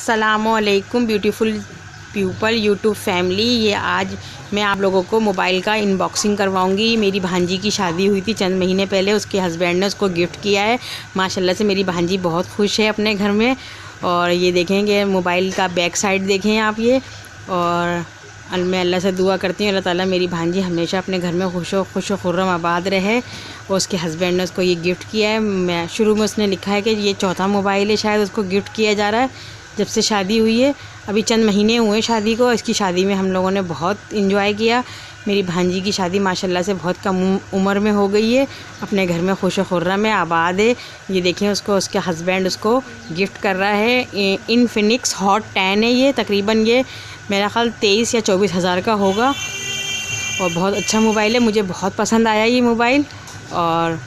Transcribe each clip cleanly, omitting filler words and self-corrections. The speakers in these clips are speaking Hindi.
अस्सलामुअलैकुम ब्यूटीफुल पीपल यूट्यूब फैमिली। ये आज मैं आप लोगों को मोबाइल का इनबॉक्सिंग करवाऊंगी। मेरी भांजी की शादी हुई थी चंद महीने पहले, उसके हस्बैंड ने उसको गिफ्ट किया है। माशाल्लाह से मेरी भांजी बहुत खुश है अपने घर में। और ये देखेंगे मोबाइल का बैक साइड देखें आप ये। और मैं अल्लाह से दुआ करती हूँ अल्लाह ताला मेरी भांजी हमेशा अपने घर में खुश खुर्रम आबाद रहे। और उसके हस्बैंड ने उसको ये गिफ्ट किया है। मैं शुरू में उसने लिखा है कि ये चौथा मोबाइल है शायद उसको गिफ्ट किया जा रहा है जब से शादी हुई है। अभी चंद महीने हुए शादी को। इसकी शादी में हम लोगों ने बहुत इंजॉय किया। मेरी भांजी की शादी माशाल्लाह से बहुत कम उम्र में हो गई है, अपने घर में खुश खुर्रम में आबाद है। ये देखें उसको उसके हस्बैंड उसको गिफ्ट कर रहा है। इनफिनिक्स हॉट 10 है ये, तकरीबन ये मेरा ख्याल 23 या 24 हज़ार का होगा। और बहुत अच्छा मोबाइल है, मुझे बहुत पसंद आया ये मोबाइल। और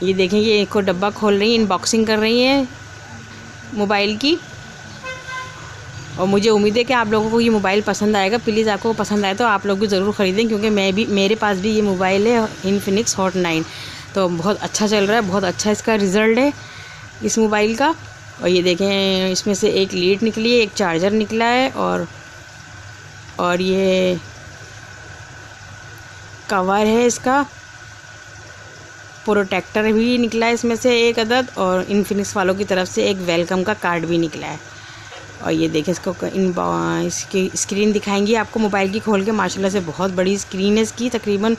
ये देखें ये एक को डब्बा खोल रही है, इनबॉक्सिंग कर रही है मोबाइल की। और मुझे उम्मीद है कि आप लोगों को ये मोबाइल पसंद आएगा। प्लीज़ आपको पसंद आए तो आप लोग भी ज़रूर ख़रीदें, क्योंकि मेरे पास भी ये मोबाइल है इनफिनिक्स हॉट 9। तो बहुत अच्छा चल रहा है, बहुत अच्छा इसका रिज़ल्ट है इस मोबाइल का। और ये देखें इसमें से एक लीड निकली है, एक चार्जर निकला है। और ये कवर है इसका, प्रोटेक्टर भी निकला है इसमें से एक अदद। और इनफिनिक्स वालों की तरफ से एक वेलकम का कार्ड भी निकला है। और ये देखें इसको इसकी स्क्रीन दिखाएंगी आपको मोबाइल की खोल के। माशाल्लाह से बहुत बड़ी स्क्रीन है इसकी, तकरीबन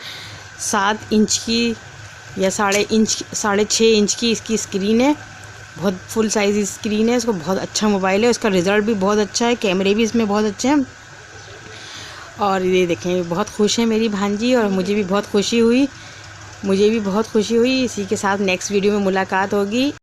7 इंच की या 6.5 इंच की इसकी स्क्रीन है। बहुत फुल साइज़ स्क्रीन है। इसको बहुत अच्छा मोबाइल है, उसका रिज़ल्ट भी बहुत अच्छा है, कैमरे भी इसमें बहुत अच्छे हैं। और ये देखें बहुत खुश है मेरी भांजी और मुझे भी बहुत खुशी हुई। इसी के साथ नेक्स्ट वीडियो में मुलाकात होगी।